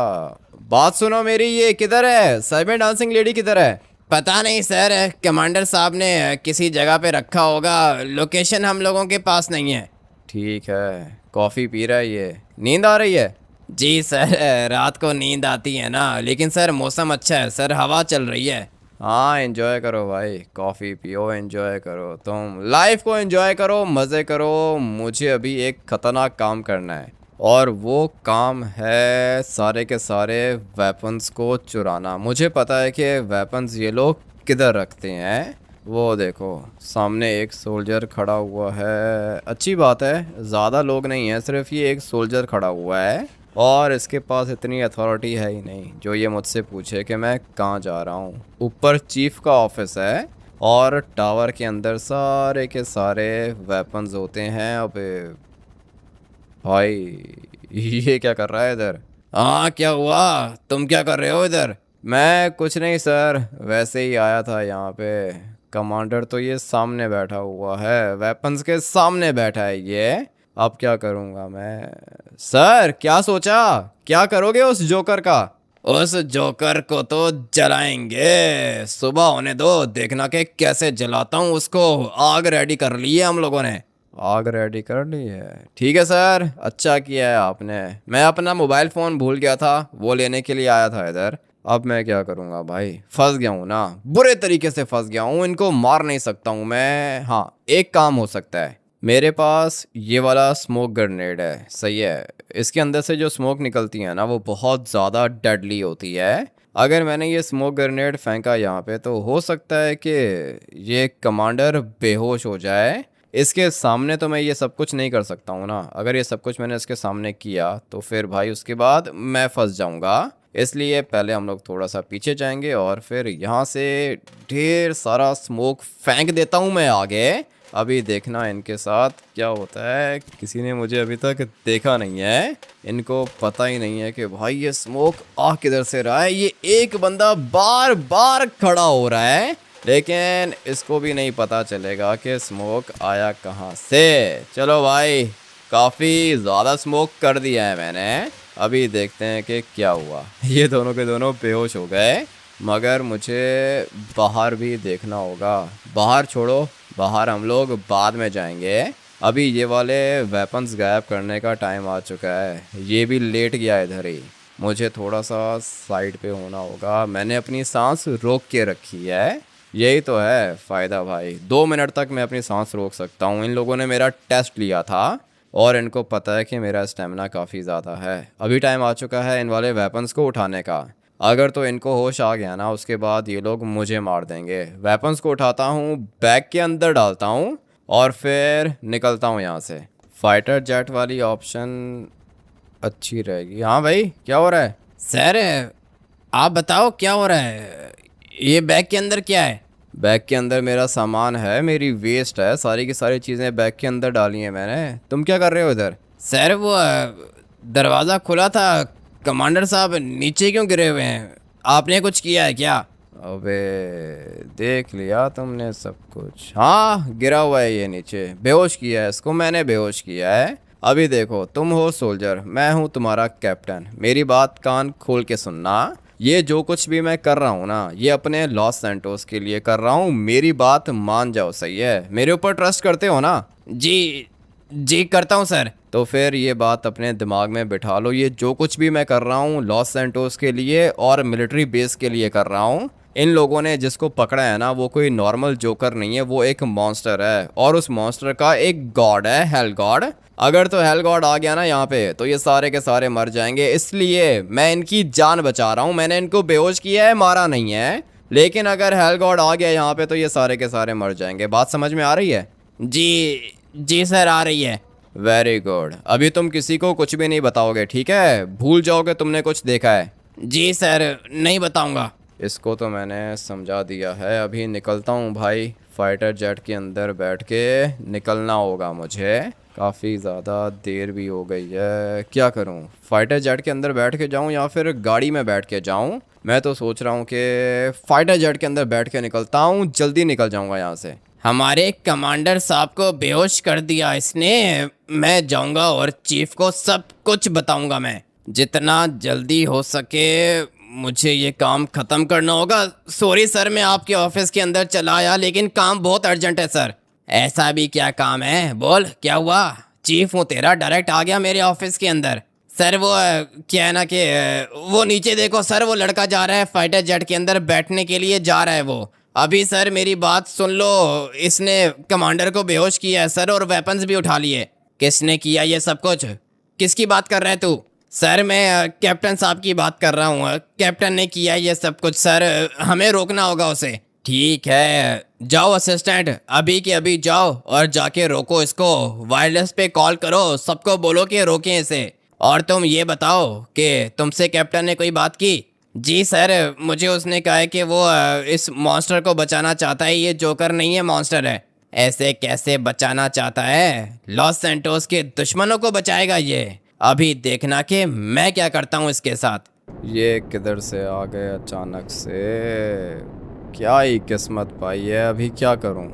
बात सुनो मेरी, ये किधर है? सर्बियन डांसिंग लेडी किधर है? पता नहीं सर, कमांडर साहब ने किसी जगह पे रखा होगा। लोकेशन हम लोगों के पास नहीं है। ठीक है, कॉफ़ी पी रहा है ये? नींद आ रही है? जी सर, रात को नींद आती है ना, लेकिन सर मौसम अच्छा है सर, हवा चल रही है। हाँ, एंजॉय करो भाई, कॉफ़ी पियो, एंजॉय करो, तुम लाइफ को एंजॉय करो, मज़े करो। मुझे अभी एक ख़तरनाक काम करना है, और वो काम है सारे के सारे वेपन्स को चुराना। मुझे पता है कि वेपन्स ये लोग किधर रखते हैं। वो देखो, सामने एक सोल्जर खड़ा हुआ है। अच्छी बात है, ज़्यादा लोग नहीं हैं, सिर्फ ये एक सोल्जर खड़ा हुआ है, और इसके पास इतनी अथॉरिटी है ही नहीं जो ये मुझसे पूछे कि मैं कहाँ जा रहा हूँ। ऊपर चीफ का ऑफिस है, और टावर के अंदर सारे के सारे वेपन्स होते हैं। अबे भाई, ये क्या कर रहा है इधर? हाँ, क्या हुआ? तुम क्या कर रहे हो इधर? मैं कुछ नहीं सर, वैसे ही आया था यहाँ पे। कमांडर तो ये सामने बैठा हुआ है, वेपन्स के सामने बैठा है ये। अब क्या करूँगा मैं? सर क्या सोचा? क्या करोगे उस जोकर का? उस जोकर को तो जलाएंगे। सुबह होने दो, देखना कि कैसे जलाता हूँ उसको। आग रेडी कर ली है हम लोगों ने। आग रेडी कर ली है? ठीक है सर, अच्छा किया है आपने। मैं अपना मोबाइल फ़ोन भूल गया था, वो लेने के लिए आया था इधर। अब मैं क्या करूँगा भाई? फंस गया हूँ ना, बुरे तरीके से फंस गया हूँ। इनको मार नहीं सकता हूँ मैं। हाँ, एक काम हो सकता है। मेरे पास ये वाला स्मोक ग्रेनेड है, सही है? इसके अंदर से जो स्मोक निकलती है ना, वो बहुत ज़्यादा डेडली होती है। अगर मैंने ये स्मोक ग्रेनेड फेंका यहाँ पे, तो हो सकता है कि ये कमांडर बेहोश हो जाए। इसके सामने तो मैं ये सब कुछ नहीं कर सकता हूँ ना। अगर ये सब कुछ मैंने इसके सामने किया तो फिर भाई उसके बाद मैं फंस जाऊँगा। इसलिए पहले हम लोग थोड़ा सा पीछे जाएंगे, और फिर यहाँ से ढेर सारा स्मोक फेंक देता हूँ मैं आगे। अभी देखना इनके साथ क्या होता है। किसी ने मुझे अभी तक देखा नहीं है, इनको पता ही नहीं है कि भाई ये स्मोक आ किधर से रहा है। ये एक बंदा बार बार खड़ा हो रहा है, लेकिन इसको भी नहीं पता चलेगा कि स्मोक आया कहाँ से। चलो भाई, काफ़ी ज़्यादा स्मोक कर दिया है मैंने। अभी देखते हैं कि क्या हुआ। ये दोनों के दोनों बेहोश हो गए, मगर मुझे बाहर भी देखना होगा। बाहर छोड़ो, बाहर हम लोग बाद में जाएंगे। अभी ये वाले वेपन्स गायब करने का टाइम आ चुका है। ये भी लेट गया इधर ही। मुझे थोड़ा सा साइड पे होना होगा। मैंने अपनी सांस रोक के रखी है। यही तो है फ़ायदा भाई। 2 मिनट तक मैं अपनी सांस रोक सकता हूँ। इन लोगों ने मेरा टेस्ट लिया था और इनको पता है कि मेरा स्टेमिना काफ़ी ज़्यादा है। अभी टाइम आ चुका है इन वाले वेपन्स को उठाने का। अगर तो इनको होश आ गया ना, उसके बाद ये लोग मुझे मार देंगे। वेपन्स को उठाता हूँ, बैग के अंदर डालता हूँ और फिर निकलता हूँ यहाँ से। फाइटर जेट वाली ऑप्शन अच्छी रहेगी। हाँ भाई, क्या हो रहा है? सर आप बताओ क्या हो रहा है? ये बैग के अंदर क्या है? बैग के अंदर मेरा सामान है, मेरी वेस्ट है, सारी की सारी चीज़ें बैग के अंदर डाली हैं मैंने। तुम क्या कर रहे हो इधर? सर वो दरवाज़ा खुला था। कमांडर साहब नीचे क्यों गिरे हुए हैं? आपने कुछ किया है क्या? अबे देख लिया तुमने सब कुछ। हाँ, गिरा हुआ है ये नीचे। बेहोश किया है इसको मैंने, बेहोश किया है। अभी देखो, तुम हो सोल्जर, मैं हूँ तुम्हारा कैप्टन। मेरी बात कान खोल के सुनना। ये जो कुछ भी मैं कर रहा हूँ ना, ये अपने लॉस सैंटोस के लिए कर रहा हूँ। मेरी बात मान जाओ, सही है? मेरे ऊपर ट्रस्ट करते हो ना? जी करता हूँ सर। तो फिर ये बात अपने दिमाग में बिठा लो। ये जो कुछ भी मैं कर रहा हूँ लॉस सैंटोस के लिए और मिलिट्री बेस के लिए कर रहा हूँ। इन लोगों ने जिसको पकड़ा है ना, वो कोई नॉर्मल जोकर नहीं है, वो एक मॉन्स्टर है। और उस मॉन्स्टर का एक गॉड है, हेल गॉड। अगर तो हेल गॉड आ गया ना यहाँ पे, तो ये सारे के सारे मर जाएंगे। इसलिए मैं इनकी जान बचा रहा हूँ। मैंने इनको बेहोश किया है, मारा नहीं है। लेकिन अगर हेल गॉड आ गया यहाँ पे, तो ये सारे के सारे मर जाएंगे। बात समझ में आ रही है? जी सर, आ रही है। Very good. अभी तुम किसी को कुछ भी नहीं बताओगे, ठीक है? भूल जाओगे तुमने कुछ देखा है। जी सर, नहीं बताऊंगा। इसको तो मैंने समझा दिया है। अभी निकलता हूँ भाई। फाइटर जेट के अंदर बैठ के निकलना होगा मुझे। काफ़ी ज़्यादा देर भी हो गई है। क्या करूँ, फाइटर जेट के अंदर बैठ के जाऊँ या फिर गाड़ी में बैठ के जाऊँ? मैं तो सोच रहा हूँ कि फाइटर जेट के अंदर बैठ के निकलता हूँ, जल्दी निकल जाऊँगा यहाँ से। हमारे कमांडर साहब को बेहोश कर दिया इसने। मैं जाऊंगा और चीफ को सब कुछ बताऊंगा। मैं जितना जल्दी हो सके मुझे ये काम खत्म करना होगा। सॉरी सर, मैं आपके ऑफिस के अंदर चला आया, लेकिन काम बहुत अर्जेंट है सर। ऐसा भी क्या काम है? बोल, क्या हुआ? चीफ हूँ तेरा, डायरेक्ट आ गया मेरे ऑफिस के अंदर। सर वो क्या है ना कि वो नीचे देखो सर, वो लड़का जा रहा है फाइटर जेट के अंदर बैठने के लिए जा रहा है वो। अभी सर मेरी बात सुन लो, इसने कमांडर को बेहोश किया है सर और वेपन्स भी उठा लिए। किसने किया ये सब कुछ? किसकी बात कर रहा है तू? सर मैं कैप्टन साहब की बात कर रहा हूँ। कैप्टन ने किया ये सब कुछ सर, हमें रोकना होगा उसे। ठीक है, जाओ असिस्टेंट, अभी के अभी जाओ और जाके रोको इसको। वायरलेस पे कॉल करो, सबको बोलो कि रोकें इसे। और तुम ये बताओ कि तुमसे कैप्टन ने कोई बात की? जी सर, मुझे उसने कहा है कि वो इस मॉन्स्टर को बचाना चाहता है। ये जोकर नहीं है, मॉन्स्टर है। ऐसे कैसे बचाना चाहता है? लॉस सैंटोस के दुश्मनों को बचाएगा ये। अभी देखना कि मैं क्या करता हूँ इसके साथ। ये किधर से आ गए अचानक से? क्या ही किस्मत पाई है। अभी क्या करूँ?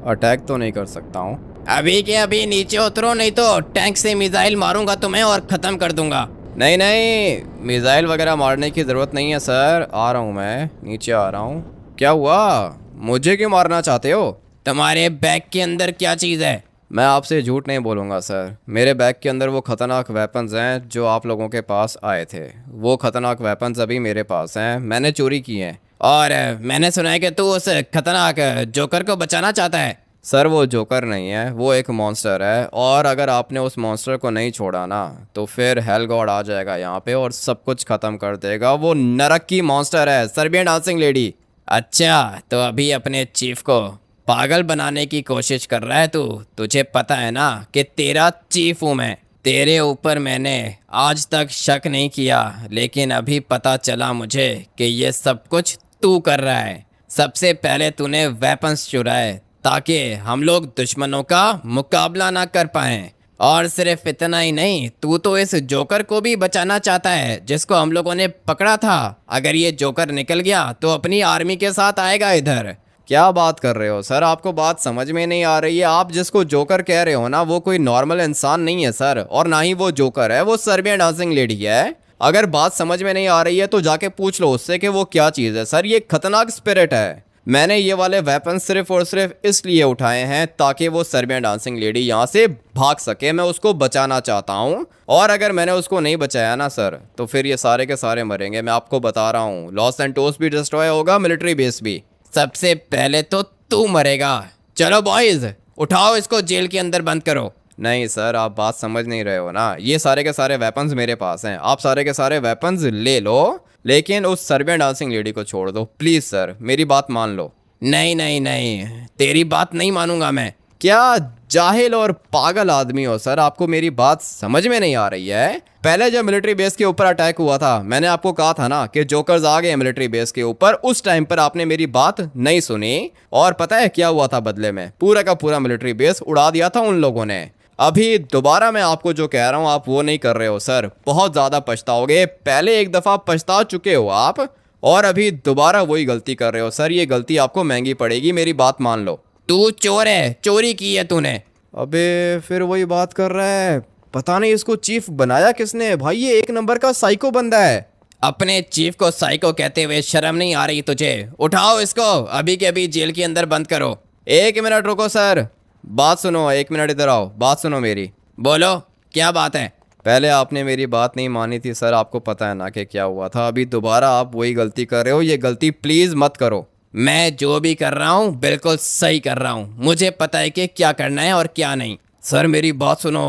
अटैक तो नहीं कर सकता हूँ। अभी के अभी नीचे उतरो, नहीं तो टैंक से मिसाइल मारूंगा तुम्हें और ख़त्म कर दूंगा। नहीं नहीं, मिसाइल वगैरह मारने की ज़रूरत नहीं है सर। आ रहा हूँ, मैं नीचे आ रहा हूँ। क्या हुआ? मुझे क्यों मारना चाहते हो? तुम्हारे बैग के अंदर क्या चीज़ है? मैं आपसे झूठ नहीं बोलूँगा सर। मेरे बैग के अंदर वो ख़तरनाक वेपन्स हैं जो आप लोगों के पास आए थे। वो ख़तरनाक वेपन्स अभी मेरे पास हैं, मैंने चोरी की हैं। और मैंने सुना है कि तू उस खतरनाक जोकर को बचाना चाहता है। सर वो जोकर नहीं है, वो एक मॉन्स्टर है। और अगर आपने उस मॉन्स्टर को नहीं छोड़ा ना, तो फिर हेल गॉड आ जाएगा यहाँ पे और सब कुछ ख़त्म कर देगा। वो नरक की मॉन्स्टर है, सर्बियन डांसिंग लेडी। अच्छा, तो अभी अपने चीफ को पागल बनाने की कोशिश कर रहा है तू। तुझे पता है ना कि तेरा चीफ हूँ मैं। तेरे ऊपर मैंने आज तक शक नहीं किया, लेकिन अभी पता चला मुझे कि ये सब कुछ तू कर रहा है। सबसे पहले तूने वेपन्स चुराए ताकि हम लोग दुश्मनों का मुकाबला ना कर पाएं। और सिर्फ इतना ही नहीं, तू तो इस जोकर को भी बचाना चाहता है जिसको हम लोगों ने पकड़ा था। अगर ये जोकर निकल गया तो अपनी आर्मी के साथ आएगा इधर। क्या बात कर रहे हो सर, आपको बात समझ में नहीं आ रही है। आप जिसको जोकर कह रहे हो ना, वो कोई नॉर्मल इंसान नहीं है सर, और ना ही वो जोकर है, वो सर्बियन डांसिंग लेडी है। अगर बात समझ में नहीं आ रही है तो जाके पूछ लो उससे कि वो क्या चीज़ है। सर ये खतरनाक स्पिरिट है। मैंने ये वाले वेपन सिर्फ और सिर्फ इसलिए उठाए हैं ताकि वो सर्बियन डांसिंग लेडी यहाँ से भाग सके। मैं उसको बचाना चाहता हूँ, और अगर मैंने उसको नहीं बचाया ना सर, तो फिर ये सारे के सारे मरेंगे। मैं आपको बता रहा हूँ, लॉस सैंटोस भी डिस्ट्रॉय होगा, मिलिट्री बेस भी। सबसे पहले तो तू मरेगा। चलो बॉयज, उठाओ इसको, जेल के अंदर बंद करो। नहीं सर, आप बात समझ नहीं रहे हो ना। ये सारे के सारे वेपन्स मेरे पास हैं, आप सारे के सारे वेपन्स ले लो, लेकिन उस सर्बियन डांसिंग लेडी को छोड़ दो प्लीज़ सर, मेरी बात मान लो। नहीं नहीं नहीं, तेरी बात नहीं मानूंगा मैं। क्या जाहिल और पागल आदमी हो सर, आपको मेरी बात समझ में नहीं आ रही है। पहले जब मिलिट्री बेस के ऊपर अटैक हुआ था, मैंने आपको कहा था ना कि जोकर्स आ गए मिलिट्री बेस के ऊपर। उस टाइम पर आपने मेरी बात नहीं सुनी, और पता है क्या हुआ था बदले में? पूरा का पूरा मिलिट्री बेस उड़ा दिया था उन लोगों ने। अभी दोबारा मैं आपको जो कह रहा हूँ, आप वो नहीं कर रहे हो सर, बहुत ज़्यादा पछताओगे। पहले एक दफ़ा पछता चुके हो आप, और अभी दोबारा वही गलती कर रहे हो सर। ये गलती आपको महंगी पड़ेगी, मेरी बात मान लो। तू चोर है, चोरी की है तूने। अबे फिर वही बात कर रहा है। पता नहीं इसको चीफ बनाया किसने भाई, ये एक नंबर का साइको बंदा है। अपने चीफ को साइको कहते हुए शर्म नहीं आ रही तुझे? उठाओ इसको, अभी के अभी जेल के अंदर बंद करो। एक मिनट रुको सर, बात सुनो, एक मिनट इधर आओ, बात सुनो मेरी। बोलो, क्या बात है? पहले आपने मेरी बात नहीं मानी थी सर, आपको पता है ना कि क्या हुआ था। अभी दोबारा आप वही गलती कर रहे हो, ये गलती प्लीज़ मत करो। मैं जो भी कर रहा हूँ बिल्कुल सही कर रहा हूँ, मुझे पता है कि क्या करना है और क्या नहीं। सर मेरी बात सुनो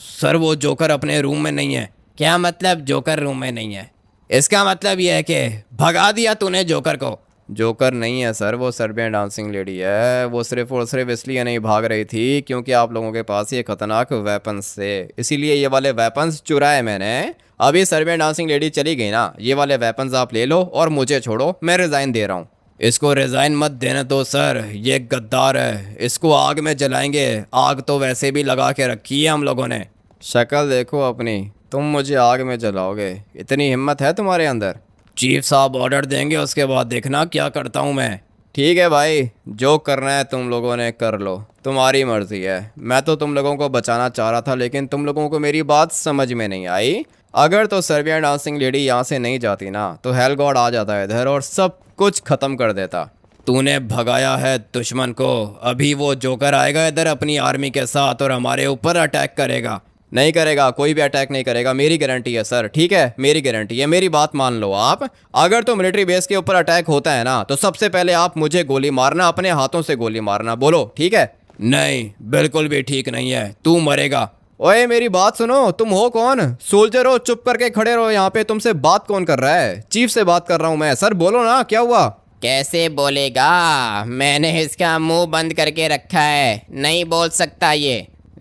सर, वो जोकर अपने रूम में नहीं है। क्या मतलब जोकर रूम में नहीं है? इसका मतलब यह है कि भगा दिया तूने जोकर को। जोकर नहीं है सर, वो सर्बियन डांसिंग लेडी है। वो सिर्फ और सिर्फ इसलिए नहीं भाग रही थी क्योंकि आप लोगों के पास ये खतरनाक वेपन्स थे, इसीलिए ये वाले वेपन्स चुराए मैंने। अभी सर्बियन डांसिंग लेडी चली गई ना, ये वाले वेपन्स आप ले लो और मुझे छोड़ो, मैं रिज़ाइन दे रहा हूँ। इसको रिज़ाइन मत देने दो सर, ये गद्दार है, इसको आग में जलाएंगे। आग तो वैसे भी लगा के रखी है हम लोगों ने। शक्ल देखो अपनी, तुम मुझे आग में जलाओगे? इतनी हिम्मत है तुम्हारे अंदर? चीफ साहब ऑर्डर देंगे, उसके बाद देखना क्या करता हूँ मैं। ठीक है भाई, जो करना है तुम लोगों ने कर लो, तुम्हारी मर्जी है। मैं तो तुम लोगों को बचाना चाह रहा था, लेकिन तुम लोगों को मेरी बात समझ में नहीं आई। अगर तो सर्बियन डांसिंग लेडी यहाँ से नहीं जाती ना, तो हेल गॉड आ जाता है इधर और सब कुछ ख़त्म कर देता। तूने भगाया है दुश्मन को, अभी वो जोकर आएगा इधर अपनी आर्मी के साथ और हमारे ऊपर अटैक करेगा। नहीं करेगा, कोई भी अटैक नहीं करेगा, मेरी गारंटी है सर। ठीक है, मेरी गारंटी है, मेरी बात मान लो आप। अगर तो मिलिट्री बेस के ऊपर अटैक होता है ना, तो सबसे पहले आप मुझे गोली मारना, अपने हाथों से गोली मारना। बोलो ठीक है? नहीं, बिल्कुल भी ठीक नहीं है, तू मरेगा। ओए मेरी बात सुनो, तुम हो कौन? सोल्जर हो, चुप करके खड़े रहो यहाँ पे। तुमसे बात कौन कर रहा है? चीफ से बात कर रहा हूँ मैं। सर बोलो ना, क्या हुआ? कैसे बोलेगा, मैंने इसका मुंह बंद करके रखा है, नहीं बोल सकता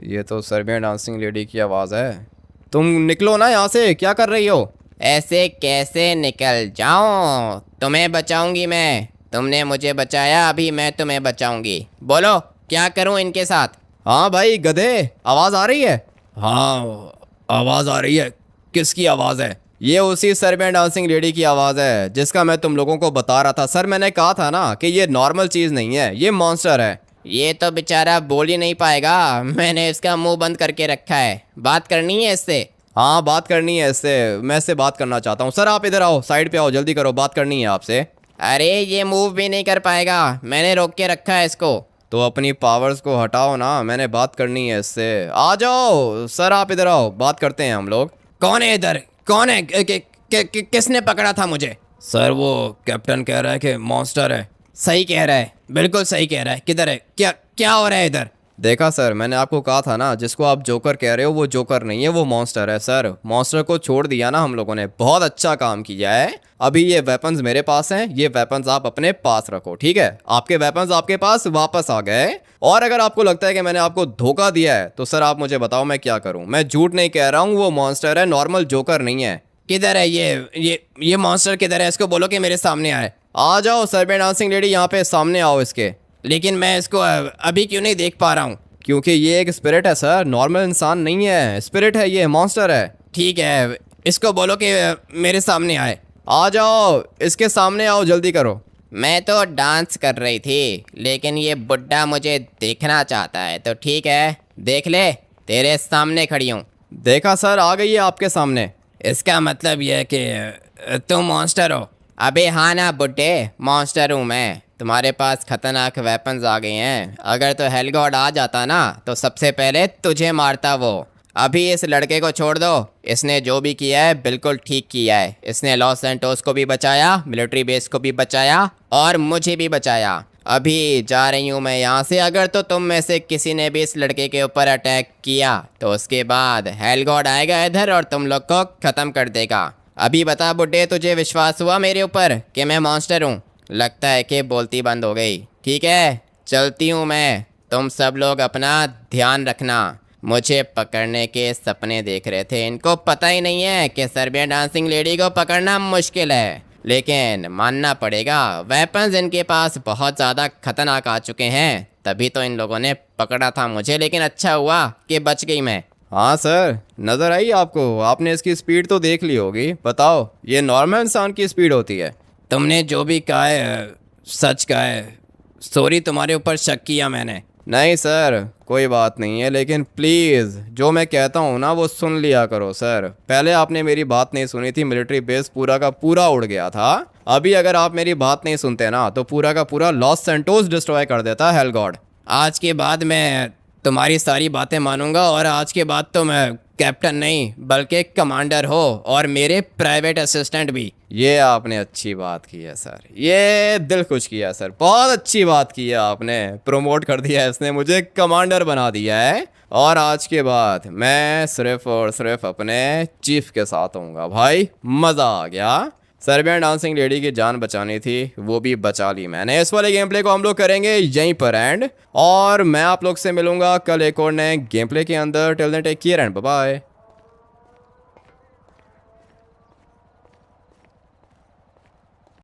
ये तो सर्बियन डांसिंग लेडी की आवाज़ है। तुम निकलो ना यहाँ से, क्या कर रही हो? ऐसे कैसे निकल जाऊं? तुम्हें बचाऊंगी मैं, तुमने मुझे बचाया, अभी मैं तुम्हें बचाऊंगी। बोलो क्या करूं इनके साथ? हाँ भाई गधे, आवाज़ आ रही है? हाँ आवाज़ आ रही है। किसकी आवाज़ है? ये उसी सर्बियन डांसिंग लेडी की आवाज़ है जिसका मैं तुम लोगों को बता रहा था। सर मैंने कहा था ना कि ये नॉर्मल चीज़ नहीं है, ये मॉन्स्टर है। ये तो बेचारा बोल ही नहीं पाएगा, मैंने इसका मुंह बंद करके रखा है। बात करनी है इससे? हाँ बात करनी है इससे, मैं इससे बात करना चाहता हूँ। सर आप इधर आओ, साइड पे आओ, जल्दी करो, बात करनी है आपसे। अरे ये मूव भी नहीं कर पाएगा, मैंने रोक के रखा है इसको। तो अपनी पावर्स को हटाओ ना, मैंने बात करनी है इससे। आ जाओ सर, आप इधर आओ, बात करते हैं हम लोग। कौन है इधर? कौन है? किसने पकड़ा था मुझे? सर वो कैप्टन कह रहा है कि मॉन्स्टर है। सही कह रहा है, बिल्कुल सही कह रहा है। किधर है? क्या क्या हो रहा है इधर? देखा सर, मैंने आपको कहा था ना, जिसको आप जोकर कह रहे हो वो जोकर नहीं है, वो मॉन्स्टर है। सर मॉन्स्टर को छोड़ दिया ना हम लोगों ने, बहुत अच्छा काम किया है। अभी ये वेपन्स मेरे पास हैं, ये वेपन्स आप अपने पास रखो, ठीक है? आपके वेपन्स आपके पास वापस आ गए। और अगर आपको लगता है कि मैंने आपको धोखा दिया है तो सर आप मुझे बताओ मैं क्या करूं। मैं झूठ नहीं कह रहा हूं, वो मॉन्स्टर है, नॉर्मल जोकर नहीं है। किधर है ये मॉन्स्टर किधर है? इसको बोलो कि मेरे सामने आए। आ जाओ सर्बियन डांसिंग लेडी, यहाँ पे सामने आओ इसके। लेकिन मैं इसको अभी क्यों नहीं देख पा रहा हूँ? क्योंकि ये एक स्पिरिट है सर, नॉर्मल इंसान नहीं है, स्पिरिट है, ये मॉन्स्टर है। ठीक है, इसको बोलो कि मेरे सामने आए। आ जाओ, इसके सामने आओ, जल्दी करो। मैं तो डांस कर रही थी, लेकिन ये बुड्ढा मुझे देखना चाहता है, तो ठीक है, देख ले, तेरे सामने खड़ी हूँ। देखा सर, आ गई है आपके सामने। इसका मतलब यह है कि तुम मॉन्स्टर हो? अबे हाँ ना बुड्ढे, मॉन्स्टर हूँ मैं। तुम्हारे पास खतरनाक वेपन्स आ गए हैं। अगर तो हेल गॉड आ जाता ना तो सबसे पहले तुझे मारता वो। अभी इस लड़के को छोड़ दो, इसने जो भी किया है बिल्कुल ठीक किया है। इसने लॉस सैंटोस को भी बचाया, मिलिट्री बेस को भी बचाया और मुझे भी बचाया। अभी जा रही हूँ मैं यहाँ से। अगर तो तुम में से किसी ने भी इस लड़के के ऊपर अटैक किया तो उसके बाद हेल गॉड आएगा इधर और तुम लोग को ख़त्म कर देगा। अभी बता बुड्ढे, तुझे विश्वास हुआ मेरे ऊपर कि मैं मॉन्स्टर हूँ? लगता है कि बोलती बंद हो गई। ठीक है, चलती हूँ मैं। तुम सब लोग अपना ध्यान रखना। मुझे पकड़ने के सपने देख रहे थे, इनको पता ही नहीं है कि सर्बियन डांसिंग लेडी को पकड़ना मुश्किल है। लेकिन मानना पड़ेगा, वेपन्स इनके पास बहुत ज़्यादा खतरनाक आ चुके हैं, तभी तो इन लोगों ने पकड़ा था मुझे। लेकिन अच्छा हुआ कि बच गई मैं। हाँ सर, नज़र आई आपको? आपने इसकी स्पीड तो देख ली होगी। बताओ, ये नॉर्मल इंसान की स्पीड होती है। तुमने जो भी कहा है सच कहा है। सॉरी, तुम्हारे ऊपर शक किया मैंने। नहीं सर, कोई बात नहीं है, लेकिन प्लीज़ जो मैं कहता हूँ ना वो सुन लिया करो सर। पहले आपने मेरी बात नहीं सुनी थी, मिलिट्री बेस पूरा का पूरा उड़ गया था। अभी अगर आप मेरी बात नहीं सुनते ना तो पूरा का पूरा लॉस सैंटोस डिस्ट्रॉय कर देता हेल गॉड। आज के बाद मैं तुम्हारी सारी बातें मानूंगा और आज के बाद तो मैं कैप्टन नहीं बल्कि कमांडर हो और मेरे प्राइवेट असिस्टेंट भी। ये आपने अच्छी बात की है सर, ये दिल खुश किया सर, बहुत अच्छी बात की है आपने। प्रमोट कर दिया है इसने, मुझे कमांडर बना दिया है। और आज के बाद मैं सिर्फ और सिर्फ अपने चीफ के साथ होऊंगा। भाई मज़ा आ गया। सर्बियन डांसिंग लेडी की जान बचानी थी, वो भी बचा ली मैंने। इस वाले गेम प्ले को हम लोग करेंगे यहीं पर एंड, और मैं आप लोग से मिलूंगा कल एक और नए गेम प्ले के अंदर। Till then take care and bye bye.